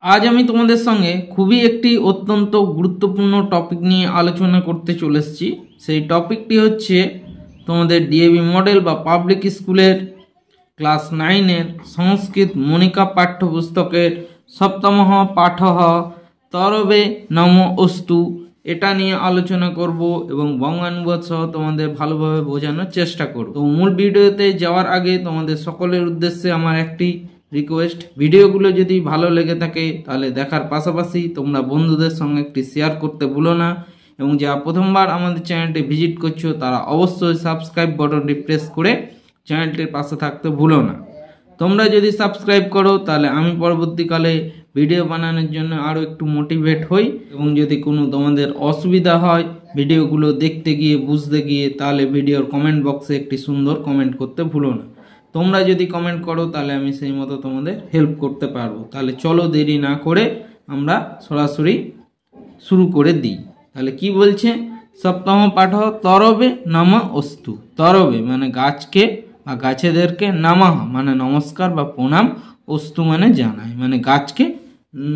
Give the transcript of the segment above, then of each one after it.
आज আমি তোমাদের সঙ্গে খুবই একটি অত্যন্ত গুরুত্বপূর্ণ টপিক নিয়ে আলোচনা করতে চলেছি। সেই টপিকটি হচ্ছে তোমাদের ডিএভি মডেল বা পাবলিক স্কুলের ক্লাস 9 এর সংস্কৃত মনিকা পাঠ্যপুস্তকের সপ্তম পাঠঃ তরবে নম অস্তু এটা নিয়ে আলোচনা করব এবং বঙ্গানুবাদ সহ তোমাদের ভালোভাবে বোঝানোর চেষ্টা করব। তো মূল ভিডিওতে যাওয়ার আগে তোমাদের সকলের উদ্দেশ্যে আমার একটি রিকোয়েস্ট, ভিডিওগুলো যদি ভালো লেগে থাকে তাহলে দেখার পাশাপাশি তোমরা বন্ধুদের সঙ্গে একটি শেয়ার করতে ভুলো না, এবং যারা প্রথমবার আমাদের চ্যানেলটি ভিজিট করছো তারা অবশ্যই সাবস্ক্রাইব বাটনটি প্রেস করে চ্যানেলটির পাশে থাকতে ভুলো না। তোমরা যদি সাবস্ক্রাইব করো তাহলে আমি পরবর্তীকালে ভিডিও বানানোর জন্য আরও একটু মোটিভেট হই, এবং যদি কোনো তোমাদের অসুবিধা হয় ভিডিওগুলো দেখতে গিয়ে বুঝতে গিয়ে তাহলে ভিডিওর কমেন্ট বক্সে একটি সুন্দর কমেন্ট করতে ভুলো না। তোমরা যদি কমেন্ট করো তাহলে আমি সেই মতো তোমাদের হেল্প করতে পারবো। তাহলে চলো দেরি না করে আমরা সরাসরি শুরু করে দিই। তাহলে কি বলছে? সপ্তম পাঠ তরবে নম অস্তু। তরবে মানে গাছকে বা গাছেদেরকে নমঃ মানে নমস্কার বা প্রণাম, অস্তু মানে জানায়, মানে গাছকে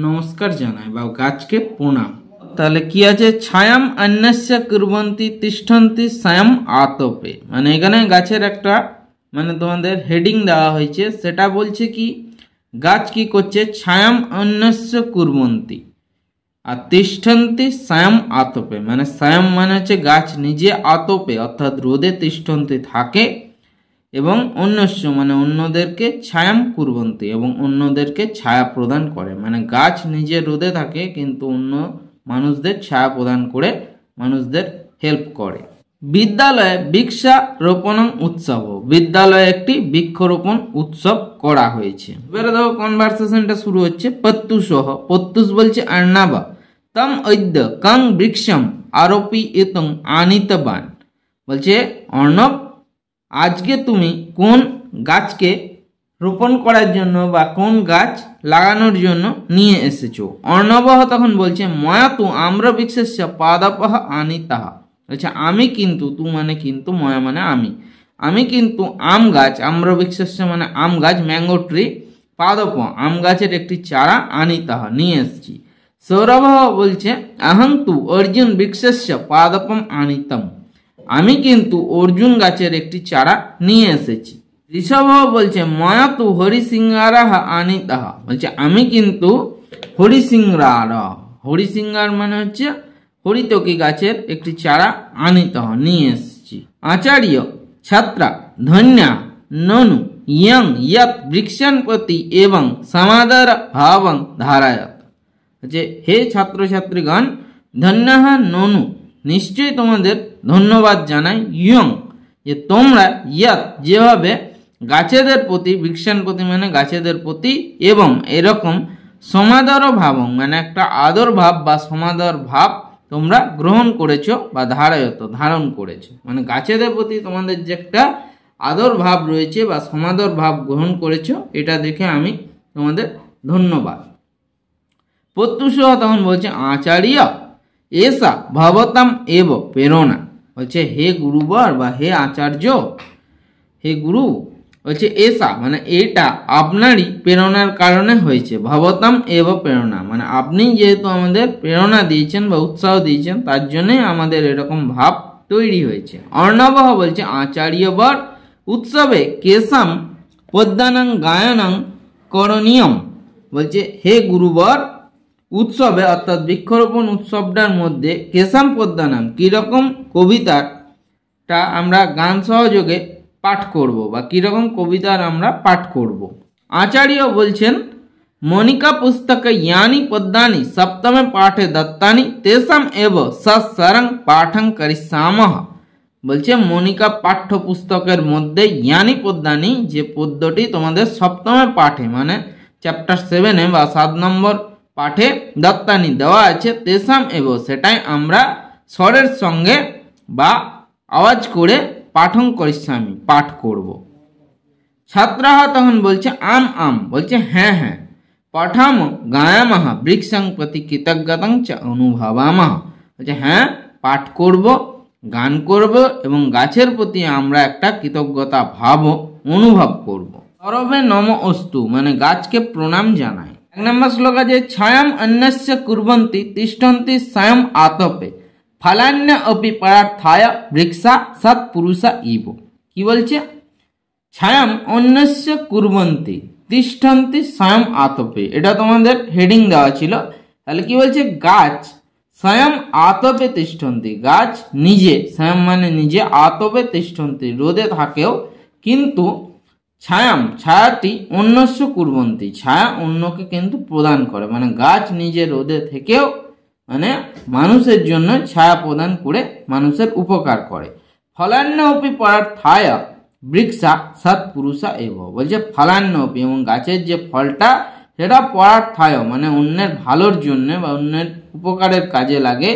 নমস্কার জানায় বা গাছকে প্রণাম। তাহলে কি আছে? ছায়াম অন্যস্য কুর্বন্তি তিষ্ঠন্তি সায়ম আতপে, মানে এখানে গাছের একটা মানে তোমাদের হেডিং দেওয়া হয়েছে, সেটা বলছে কি গাছ কি করছে? ছায়াম অন্যস্য কুর্বন্তি আর তিষ্ঠন্তি সায়ম আতপে, মানে সায়ম মানে হচ্ছে গাছ নিজে, আতপে অর্থাৎ রোদে তিষ্ঠন্তি থাকে, এবং অন্যস্য মানে অন্যদেরকে ছায়াম কুর্বন্তি এবং অন্যদেরকে ছায়া প্রদান করে, মানে গাছ নিজে রোদে থাকে কিন্তু অন্য মানুষদের ছায়া প্রদান করে মানুষদের হেল্প করে। বিদ্যালয়ে বৃক্ষারোপণ উৎসব, বিদ্যালয়ে একটি বৃক্ষরোপণ উৎসব করা হয়েছে। এবারে দেখো কনভারসেশনটা শুরু হচ্ছে। প্রত্যুষঃ, প্রত্যুষ বলছে অর্ণব, তম অদ্য কং বৃক্ষম আরোপি ইতং আনিতবান, বলছে অর্ণব আজকে তুমি কোন গাছকে রোপণ করার জন্য বা কোন গাছ লাগানোর জন্য নিয়ে এসেছো। অর্ণব তখন বলছে ময়া তু আম্র বৃক্ষস্য পাদপঃ আনিতাহ, আচ্ছা আমি কিন্তু, তু মানে কিন্তু, ময়া মানে আমি কিন্তু আম গাছ, আম্র বৃক্ষস্য মানে আম গাছ, ম্যাঙ্গো ট্রি, পাদপ আম গাছের একটি চারা, আনিতাহ নিয়ে এসেছি। সৌরভ বলছে অহং তু অর্জুন বৃক্ষস্য পাদপম আনিতম, আমি কিন্তু অর্জুন গাছের একটি চারা নিয়ে এসেছি। ঋষভ বলছে ময়া তু হরিসিংহারাহ আনিতাহ, বলছে আমি কিন্তু হরিসিংহার, হরিসিংহার মানে হচ্ছে হরিতকি গাছের একটি চারা, আনিতাহ নিয়ে এসেছি। আচার্য ছাত্রা ধন্যা ননু ইয়ং ইয়ৎ বৃক্ষান প্রতি এবং সমাদর ভাবং ধারায়ত, যে হে ছাত্রছাত্রীগণ ধন্য ননু নিশ্চয়ই তোমাদের ধন্যবাদ জানাই, ইয়ং যে তোমরা, ইয়ৎ যেভাবে, গাছেদের প্রতি, বৃক্ষান প্রতি মানে গাছেদের প্রতি, এবং এরকম সমাদর ভাবং মানে একটা আদর ভাব বা সমাদর ভাব তোমরা গ্রহণ করেছো বা ধারায়ত ধারণ করেছো, মানে গাছেদের প্রতি তোমাদের যে একটা আদর ভাব রয়েছে বা সমাদর ভাব গ্রহণ করেছো, এটা দেখে আমি তোমাদের ধন্যবাদ। প্রত্যুষ তখন বলছে আচার্য এসা ভবতাম এব প্রেরণা, বলছে হে গুরুবর বা হে আচার্য, হে গুরু, বলছে এসা মানে এটা আপনারই প্রেরণার কারণে হয়েছে, ভবতাম এব প্রেরণা মানে আপনি যেহেতু আমাদের প্রেরণা দিয়েছেন বা উৎসাহ দিয়েছেন তার জন্য আমাদের এরকম ভাব তৈরি হয়েছে। অর্ণব বলছে আচার্যবর উৎসবে কেশাম পদ্মানাং গায়নাং করণীয়ম, বলছে হে গুরুবর উৎসবে অর্থাৎ বৃক্ষরোপণ উৎসবটার মধ্যে কেশাম পদ্মানাম কিরকম কবিতাটা আমরা গান সহযোগে পাঠ করব বা কিরকম কবিতার আমরা পাঠ করব। আচার্য বলছেন মনিকা পুস্তকে ইয়ানি পদ্মানি সপ্তমে পাঠে দত্তানি তেসাম এব সরং পাঠং করিষ্যামঃ, বলছে মনিকা পাঠ্য পুস্তকের মধ্যে ইয়ানি পদ্মানি যে পদ্যটি তোমাদের সপ্তমে পাঠে মানে চ্যাপ্টার 7 বা 7 নম্বর পাঠে দত্তানি দেওয়া আছে, তেসাম এব সেটাই আমরা স্বরের সঙ্গে বা আওয়াজ করে পাঠং করিষ্যামি পাঠ করব। ছাত্রাহ তখন বলছে আম আম, বলছে হ্যাঁ হ্যাঁ, পঠাম গায়ামহ বৃক্ষং প্রতি কৃতজ্ঞতাং চ অনুভবামহ, বলছে হ্যাঁ পাঠ করব, গান করব এবং গাছের প্রতি আমরা একটা কৃতজ্ঞতা ভাব অনুভব করব। তরবে নম অস্তু মানে গাছকে প্রণাম জানায়। এক নম্বর শ্লোক আছে ছায়াম অন্যস্য কুর্বন্তি তিষ্ঠন্তি স্বয়ং আতপে ফলান্য অপি পরার্থায় বৃক্ষা সৎপুরুষা ইব। কি বলছে? ছায়াম অন্যস্য কুর্বন্তি তিষ্ঠন্তি স্বয়ং আতপে, এটা তোমাদের হেডিং দেওয়া ছিল। তাহলে কি বলছে? গাছ স্বয়ং আতপে তিষ্ঠন্তি, গাছ নিজে, স্বয়ং মানে নিজে, আতপে তিষ্ঠন্তি রোদে থাকেও, কিন্তু ছায়াম ছায়াটি অন্যস্য কুর্বন্তি, ছায়া অন্যকে কিন্তু প্রদান করে, মানে গাছ নিজে রোদে থেকেও মানে মানুষের জন্য ছায়া প্রদান করে মানুষের উপকার করে। ফলান্য অপি পরার্থায় বৃক্ষা সৎপুরুষা এব, বলছে ফলান্য অপি, এবং গাছের যে ফলটা সেটা পরার্থায় মানে অন্যের ভালোর জন্য বা অন্যের উপকারের কাজে লাগে।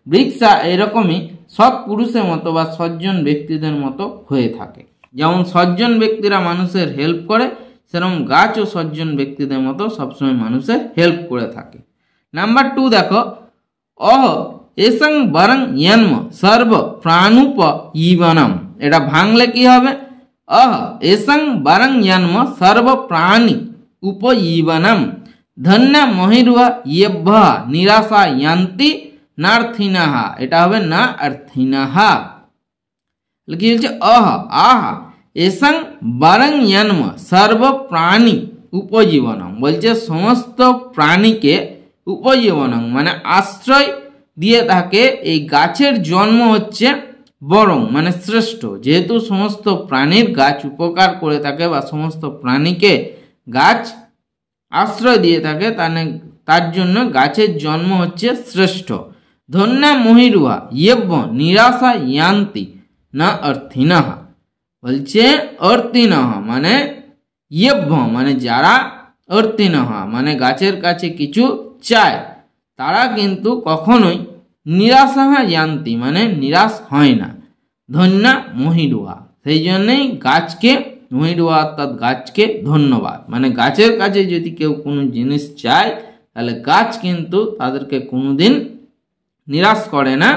বৃক্ষা এরকমই সৎপুরুষের মতো বা সজ্জন ব্যক্তিদের মতো হয়ে থাকে। যেমন সজ্জন ব্যক্তিরা মানুষের হেল্প করে, সেরকম গাছও সজ্জন ব্যক্তিদের মতো সবসময় মানুষের হেল্প করে থাকে। নাম্বার 2 দেখো, অহ এসং বরং জন্ম সর্ব প্রাণুপ জীবনম, এটা ভাঙলে কি হবে? অহ এসং বরং জন্ম সর্ব প্রাণী উপজীবনম ধন্য মহিরুয়া ইয়েভ্য নিরাশা ইয়ান্তি নার্থিনাহা, এটা হবে না অর্থিনাহা। কি বলছে? অহ আহ এসং বরং জন্ম সর্ব প্রাণী উপজীবনম, বলছে সমস্ত প্রাণীকে উপজীবনম মানে আশ্রয় দিয়ে থাকে। এই গাছের জন্ম হচ্ছে বরং মানে শ্রেষ্ঠ, যেহেতু সমস্ত প্রাণীর গাছ উপকার করে থাকে বা সমস্ত প্রাণীকে গাছ আশ্রয় দিয়ে থাকে, তার জন্য গাছের জন্ম হচ্ছে শ্রেষ্ঠ। ধন্যা মহিরুহা ইয়েভ্য নিরাশা ইয়ান্তি না অর্থিনঃ, বলছে অর্থিনঃ মানে ইয়েভ্য মানে যারা, অর্থিনঃ মানে গাছের কাছে কিছু চায়, তারা কিন্তু কখনোই নিরাশা ইয়ান্তি মানে নিরাশ হয় না। ধন্যা মহিরুহা, সেই জন্যই গাছকে মহিরুহা অর্থাৎ গাছকে ধন্যবাদ, মানে গাছের কাছে যদি কেউ কোনো জিনিস চায় তাহলে গাছ কিন্তু তাদেরকে কোনোদিন নিরাশ করে না,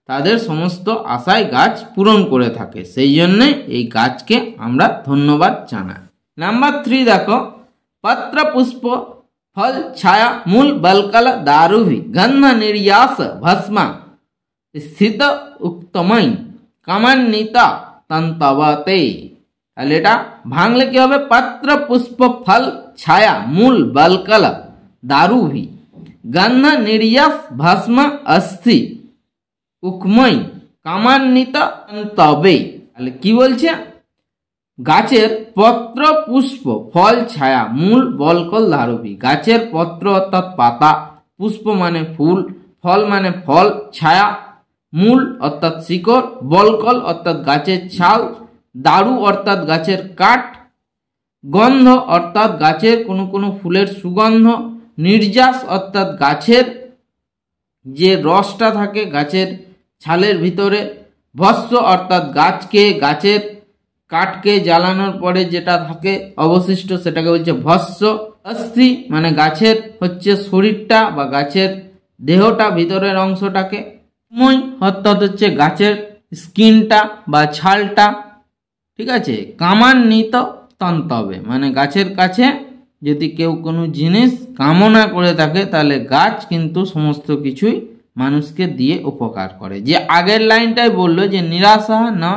তাদের সমস্ত আশায় গাছ পূরণ করে থাকে, সেই জন্যে এই গাছকে আমরা ধন্যবাদ জানাই। নাম্বার 3 দেখো, পত্র পুষ্প ফল ছায়া মূল বলকল দারুভি গন্ধ নির্যাস ভস্মা স্থিত উক্তময় কামান্বিতা তন্তবতে। তাহলে এটা ভাঙলে কি হবে? পত্র পুষ্প ফল ছায়া মূল বলকল দারুভি গন্ধ নির্যাস ভস্ম অস্থি উক্ময় কামান্বিত তবে। তাহলে কি বলছে? গাছের পত্র পুষ্প ফল ছায়া মূল বলকল ধারবী, গাছের পত্র অর্থাৎ পাতা, পুষ্প মানে ফুল, ফল মানে ফল, ছায়া মূল অর্থাৎ শিকড়, বলকল অর্থাৎ গাছের ছাল, দারু অর্থাৎ গাছের কাঠ, গন্ধ অর্থাৎ গাছের কোনো কোনো ফুলের সুগন্ধ, নির্যাস অর্থাৎ গাছের যে রসটা থাকে গাছের ছালের ভিতরে, ভস্ম অর্থাৎ গাছের কাঠকে জ্বালানোর পরে যেটা থাকে অবশিষ্ট সেটাকে বলছে ভস্ম, অস্থি মানে গাছের হচ্ছে শরীরটা বা গাছের দেহটা ভিতরের অংশটাকে, মই অর্থাৎ হচ্ছে গাছের স্কিনটা বা ছালটা, ঠিক আছে। কামান্বিত তন্তবে মানে গাছের কাছে যদি কেউ কোনো জিনিস কামনা করে থাকে তাহলে গাছ কিন্তু সমস্ত কিছুই মানুষকে দিয়ে উপকার করে। যে আগের লাইনটাই বললো যে নিরাশা না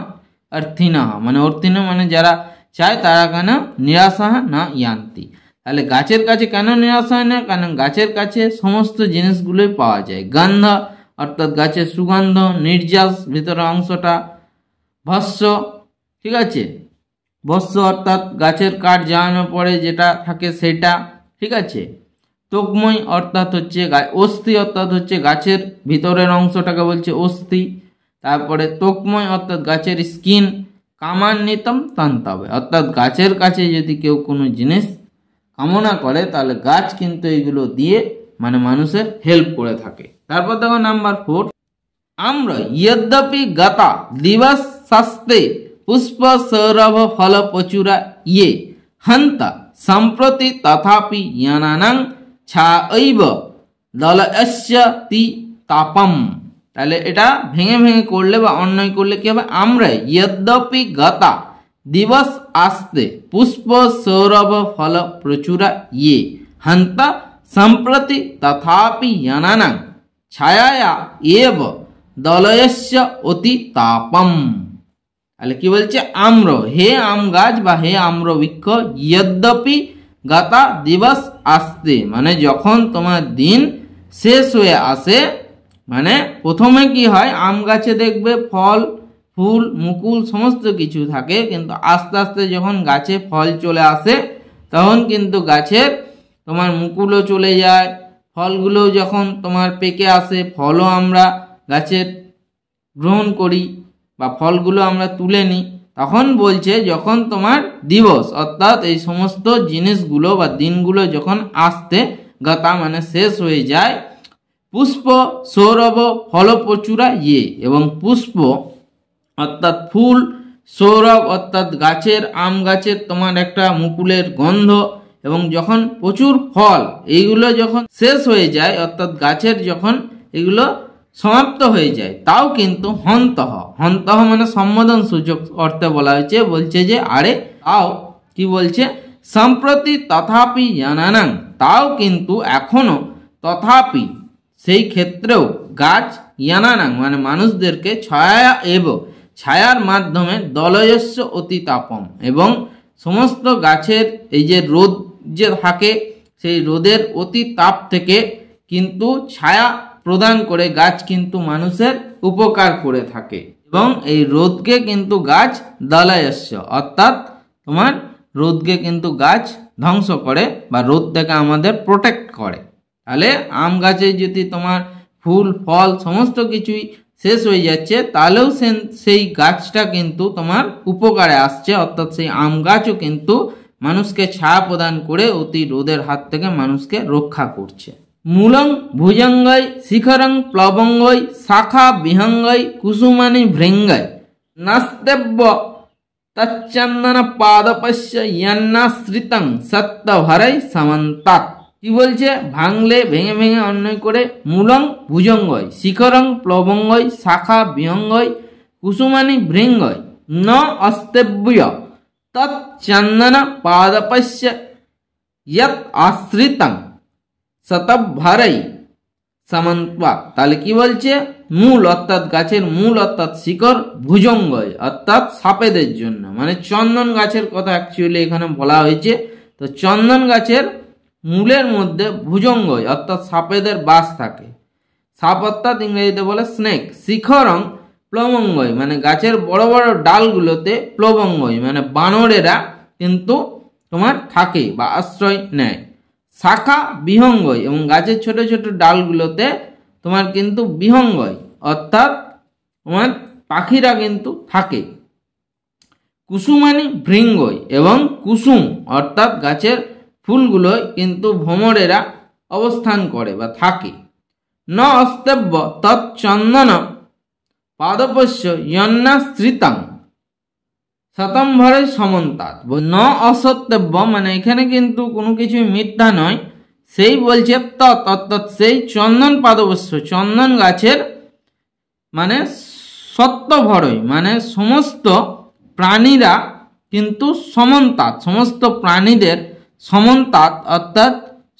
অর্থিনঃ মানে অর্থিন মানে যারা চায় তারা কেন নিরাশা না ইয়ান্তি। তাহলে গাছের কাছে কেন নিরাশা হয় না? কারণ গাছের কাছে সমস্ত জিনিসগুলোই পাওয়া যায়। গন্ধ অর্থাৎ গাছের সুগন্ধ, নির্যাস ভিতরের অংশটা, ভস্ম ঠিক আছে, ভস্ম অর্থাৎ গাছের কাঠ জ্বালানোর পরে যেটা থাকে সেটা, ঠিক আছে। তোকময় অর্থাৎ হচ্ছে অস্থি অর্থাৎ হচ্ছে গাছের ভিতরের অংশটাকে বলছে অস্থি। তারপরে তোকময় অর্থাৎ গাছের স্কিন, কামান্বিতম তন্তবে অর্থাৎ গাছের কাছে যদি কেউ কোনো জিনিস কামনা করে তাহলে গাছ কিন্তু এগুলো দিয়ে মানে মানুষের হেল্প করে থাকে। তারপর দেখো নাম্বার 4, আমরা यद्यपि गता दिवस सस्ते पुष्प सौरभ फल प्रचुरा ये हंत संप्रति तथापि यानानं छाइव दलयस्यति तापम। তাহলে এটা ভেঙে ভেঙে করলে বা অন্যায় করলে কি হবে? আমরা यद्यपि गता दिवस आस्ते पुष्प सौरभ फल प्रचुरा ये हंत সম্প্রতি তথাপি ইয়ানানাং ছায়ায়া এব দলয়স্য অতি তাপম। তাহলে কি বলছে, আম্র, হে আম গাছ বা হে আম্র বৃক্ষ, যদ্যপি গাতা দিবস আসতে, মানে যখন তোমার দিন শেষ হয়ে আসে, মানে প্রথমে কি হয়, আম গাছে দেখবে ফল ফুল মুকুল সমস্ত কিছু থাকে, কিন্তু আস্তে আস্তে যখন গাছে ফল চলে আসে তখন কিন্তু গাছের তোমার মুকুলও চলে যায়, ফলগুলো যখন তোমার পেকে আসে, ফলও আমরা গাছের গ্রহণ করি বা ফলগুলো আমরা তুলে নিই, তখন বলছে যখন তোমার দিবস অর্থাৎ এই সমস্ত জিনিসগুলো বা দিনগুলো যখন আসতে গাতা মানে শেষ হয়ে যায়, পুষ্প সৌরভ ফল প্রচুরা এবং পুষ্প অর্থাৎ ফুল, সৌরভ অর্থাৎ গাছের আম গাছের তোমার একটা মুকুলের গন্ধ, এবং যখন প্রচুর ফল এইগুলো যখন শেষ হয়ে যায় অর্থাৎ গাছের যখন এগুলো সমাপ্ত হয়ে যায়, তাও কিন্তু হন্তহ, হন্তহ মানে সম্বোধন সূচক অর্থে বলা হয়েছে, বলছে যে আরে তাও কি বলছে, সম্প্রতি তথাপি জানানাং, তাও কিন্তু এখনো, তথাপি সেই ক্ষেত্রেও গাছ ইয়ানানাং মানে মানুষদেরকে ছায়া এবং ছায়ার মাধ্যমে দলয়স্য অতি তাপম, এবং সমস্ত গাছের এই যে রোদ যে থাকে সেই রোদের অতি তাপ থেকে কিন্তু ছায়া প্রদান করে গাছ কিন্তু মানুষের উপকার করে থাকে, এবং এই রোদকে কিন্তু গাছ দলয়স্য অর্থাৎ তোমার রোদকে কিন্তু গাছ ধ্বংস করে বা রোদ থেকে আমাদের প্রোটেক্ট করে। তাহলে আম গাছে যদি তোমার ফুল ফল সমস্ত কিছুই শেষ হয়ে যাচ্ছে, তাহলেও সেই গাছটা কিন্তু তোমার উপকারে আসছে, অর্থাৎ সেই আম গাছও কিন্তু মানুষকে ছায়া প্রদান করে অতি রোদের হাত থেকে মানুষকে রক্ষা করছে। মূলং ভুজঙ্গই শিখরং প্লবঙ্গই শাখা বিহঙ্গই কুসুমানি ভৃঙ্গই নাস্তেব্য তচ্চন্দন পাদপস্য ইয়ান্নাশ্রিতং সত্যভরৈ সমন্তাৎ। কি বলছে, ভাঙলে ভেঙে ভেঙে অন্যায় করে, মূলং ভুজঙ্গই শিখরং প্লবঙ্গই শাখা বিহঙ্গই কুসুমানি ভৃঙ্গই ন অস্তেব্য তচ্চন্দন পাদপস্য ইয়ৎ আশ্রিতং শতভরৈ সমন্তাৎ। তাহলে কি বলছে, মূল অর্থাৎ গাছের মূল অর্থাৎ শিকড়, ভুজঙ্গই অর্থাৎ সাপেদের জন্য, মানে চন্দন গাছের কথা অ্যাকচুয়ালি এখানে বলা হয়েছে। তো চন্দন গাছের মূলের মধ্যে ভুজঙ্গই অর্থাৎ সাপেদের বাস থাকে, সাপ অর্থাৎ ইংরেজিতে বলে স্নেক। শিখরং প্লবঙ্গই মানে গাছের বড় বড় ডালগুলোতে, প্লবঙ্গই মানে বানরেরা কিন্তু তোমার থাকে বা আশ্রয় নেয়। শাখা বিহঙ্গই এবং গাছের ছোট ছোট ডালগুলোতে তোমার কিন্তু বিহঙ্গই অর্থাৎ তোমার পাখিরা কিন্তু থাকে। কুসুমানি ভৃঙ্গই এবং কুসুম অর্থাৎ গাছের ফুলগুলোয় কিন্তু ভ্রমরেরা অবস্থান করে বা থাকে। ন অস্তেব্য তৎচন্দন পাদপস্য ইয়ন্নাশ্রিতং শতম্ভরৈ সমন্তাৎ। ন অসত্যব্য মানে এখানে কিন্তু কোনো কিছুই মিথ্যা নয়, সেই বলছে তৎ অর্থাৎ সেই চন্দন পাদপস্য চন্দন গাছের মানে সত্যভরই মানে সমস্ত প্রাণীরা কিন্তু সমন্তাৎ, সমস্ত প্রাণীদের সমন্তাৎ অর্থাৎ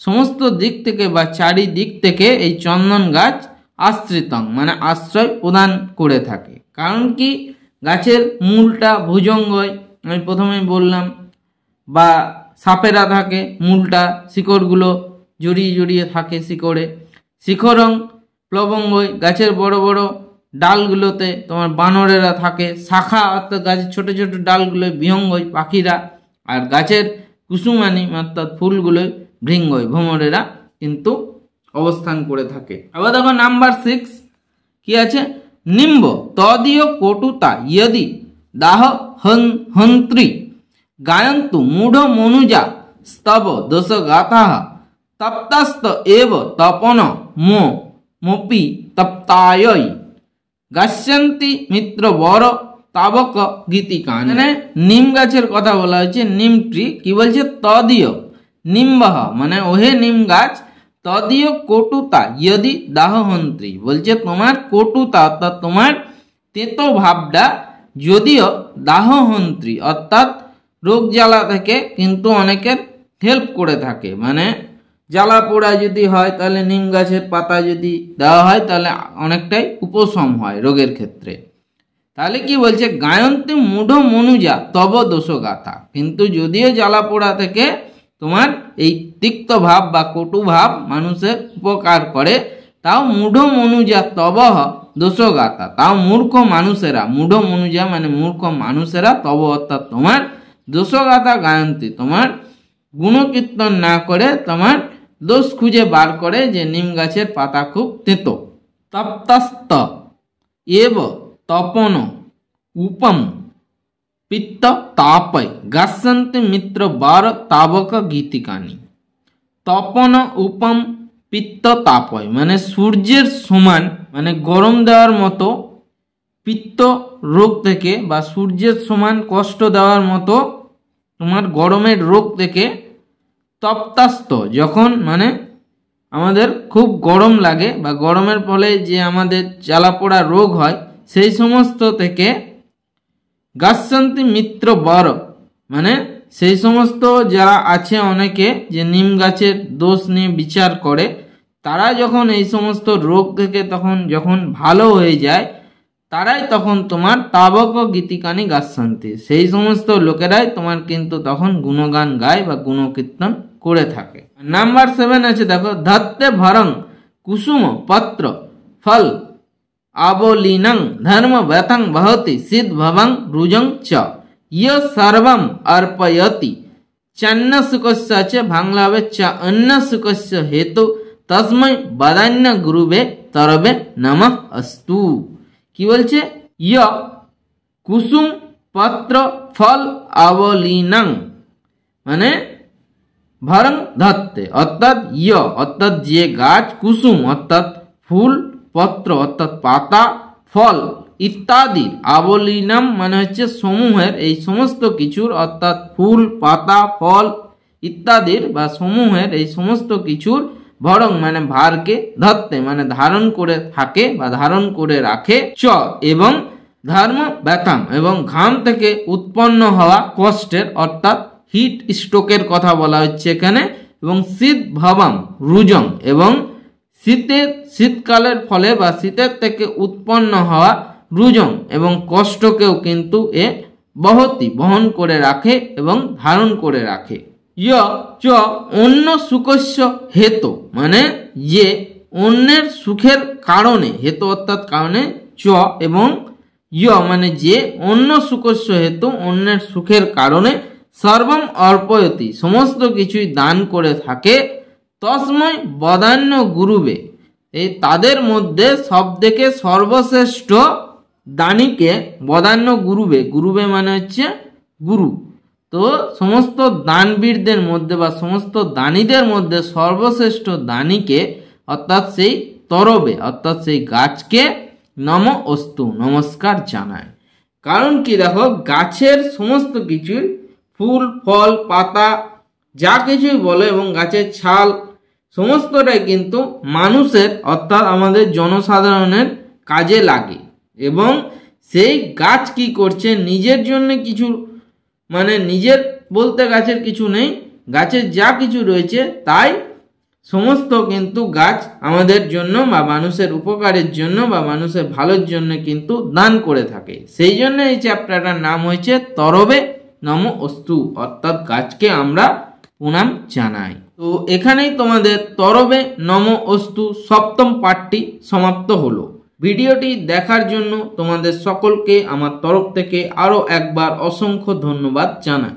সমস্ত দিক থেকে বা চারিদিক থেকে এই চন্দন গাছ আশ্রিতং মানে আশ্রয় প্রদান করে থাকে। কারণ কি, গাছের মূলটা ভুজঙ্গই আমি প্রথমে বললাম, বা সাপেরা থাকে মূলটা, শিকড়গুলো জড়িয়ে জড়িয়ে থাকে শিকড়ে। শিখরং প্লবঙ্গই গাছের বড় বড় ডালগুলোতে তোমার বানরেরা থাকে। শাখা অর্থাৎ গাছের ছোট ছোট ডালগুলোয় বিহঙ্গই পাখিরা, আর গাছের কুসুমানি অর্থাৎ ফুলগুলোয় ভৃঙ্গই ভ্রমরেরা কিন্তু অবস্থান করে থাকে। আবার দেখো নাম্বার 6 কি আছে, নিম্ব তদীয় কটুতা ইয়দি দাহ হন্ত্রী গায়ন্তু মূঢ় মনুজা স্তব দোষ গাথা তপ্তাস্ত এব তপন মোপি তপ্তায়ই গাস্যন্তি মিত্র বর তাবক গীতিকা। মানে নিম গাছের কথা বলা হয়েছে, নিম ট্রি। কি বলছে, তদীয় নিম্বহ মানে ওহে নিম গাছ, তদীয় কটুতা ইয়দি দাহহন্ত্রী বলছে তোমার কটুতা অর্থাৎ তোমার তেতো ভাবটা যদিও দাহহন্ত্রী অর্থাৎ রোগ জ্বালা থেকে কিন্তু অনেকের হেল্প করে থাকে, মানে জ্বালা পোড়া যদি হয় তাহলে নিম গাছের পাতা যদি দেওয়া হয় তাহলে অনেকটাই উপশম হয় রোগের ক্ষেত্রে। তাহলে কি বলছে, গায়ন্তে মূঢ় মনুজা তব দোষ গাথা। কিন্তু যদিও জ্বালা পোড়া থেকে তোমার এই তিক্ত ভাব বা কটু ভাব মানুষের উপকার করে, তাও মূঢ় মনুজা তব দোষ গাথা, তাও মূর্খ মানুষেরা, মূঢ় মনুজা মানে মূর্খ মানুষেরা, তব অর্থাৎ তোমার দোষ গাথা গায়ন্তে তোমার গুণকীর্তন না করে তোমার দোষ খুঁজে বার করে যে নিম গাছের পাতা খুব তেতো। তপ্তস্ত এব তপন উপম পিত্ত তাপয় গাছন্তে মিত্র বার তাবক গীতিকানি। তপন উপম পিত্ত তাপয় মানে সূর্যের সমান মানে গরম দেওয়ার মতো, পিত্ত রোগ থেকে বা সূর্যের সমান কষ্ট দেওয়ার মতো তোমার গরমের রোগ থেকে, তপ্তাস্ত যখন মানে আমাদের খুব গরম লাগে বা গরমের ফলে যে আমাদের জ্বালাপোড়া রোগ হয় সেই সমস্ত থেকে, গাছান্তি মিত্র বর মানে সেই সমস্ত যারা আছে অনেকে যে নিম গাছের দোষ নিয়ে বিচার করে, তারা যখন এই সমস্ত রোগ থেকে তখন যখন ভালো হয়ে যায়, তারাই তখন তোমার তাবক গীতিকানি গাছান্তি, সেই সমস্ত লোকেরাই তোমার কিন্তু তখন গুণগান গায় বা গুণকীর্তন করে থাকে। নাম্বার 7 আছে দেখো, ধত্তে ভরং কুসুম পত্র ফল আবলীনং ধর্ম ব্যথং বহতি সিদ্ধ ভবং রুজং চ ইয় সর্বম অর্পয়তি চন্ন সুকস্য চ বাংলা হবে চ অন্ন সুকস্য হেতু তস্মৈ বদান্য গুরুবে তরবে নমঃ অস্তু। কি বলছে, ইয় কুসুম পত্র ফল আবলীনং মানে ভরং ধত্তে অর্থাৎ ইয় অর্থাৎ যে গাছ, কুসুম অর্থাৎ ফুল, পত্র অর্থাৎ পাতা, ফল ইত্যাদি, আবলীনম মানে হচ্ছে সমূহের, এই সমস্ত কিছুর অর্থাৎ ফুল, পাতা, ফল ইত্যাদির বা সমূহের এই সমস্ত কিছুর, ভরং মানে ভারকে, ধত্তে মানে ধারণ করে থাকে বা ধারণ করে রাখে, চ এবং ধর্ম ব্যথাম এবং ঘাম থেকে উৎপন্ন হওয়া কষ্টের অর্থাৎ হিট স্ট্রোকের কথা বলা হচ্ছে এখানে, এবং শীত ভবম রুজং এবং শীতকালের ফলে বা শীতের থেকে উৎপন্ন হওয়া রুজং এবং কষ্টকেও কিন্তু এ বহতি বহন করে রাখে এবং ধারণ করে রাখে। ইয় চ অন্য সুকস্য হেতু মানে যে অন্যের সুখের কারণে, হেতু অর্থাৎ কারণে, চ এবং ইয় মানে যে অন্য সুকস্য হেতু অন্যের সুখের কারণে, সর্বম অর্পয়তি সমস্ত কিছুই দান করে থাকে, তস্মৈ বদান্য গুরুবে এই তাদের মধ্যে সব থেকে সর্বশ্রেষ্ঠ দানীকে, বদান্য গুরুবে, গুরুবে মানে হচ্ছে গুরু, তো সমস্ত দানবীরদের মধ্যে বা সমস্ত দানীদের মধ্যে সর্বশ্রেষ্ঠ দানীকে অর্থাৎ সেই তরবে অর্থাৎ সেই গাছকে নম অস্তু নমস্কার জানায়। কারণ কি দেখো, গাছের সমস্ত কিছুই ফুল, ফল, পাতা যা কিছুই বলে এবং গাছের ছাল সমস্তটাই কিন্তু মানুষের অর্থাৎ আমাদের জনসাধারণের কাজে লাগে, এবং সেই গাছ কি করছে নিজের জন্য কিছু মানে নিজের বলতে গাছের কিছু নেই, গাছের যা কিছু রয়েছে তাই সমস্ত কিন্তু গাছ আমাদের জন্য বা মানুষের উপকারের জন্য বা মানুষের ভালোর জন্য কিন্তু দান করে থাকে। সেই জন্য এই চ্যাপ্টারটার নাম হয়েছে তরবে নম অস্তু অর্থাৎ গাছকে আমরা প্রণাম জানাই। তো এখানেই তোমাদের তরবে নম অস্তু সপ্তম পাঠটি সমাপ্ত হলো। ভিডিওটি দেখার জন্য তোমাদের সকলকে আমার তরফ থেকে আরো একবার অসংখ্য ধন্যবাদ জানাই।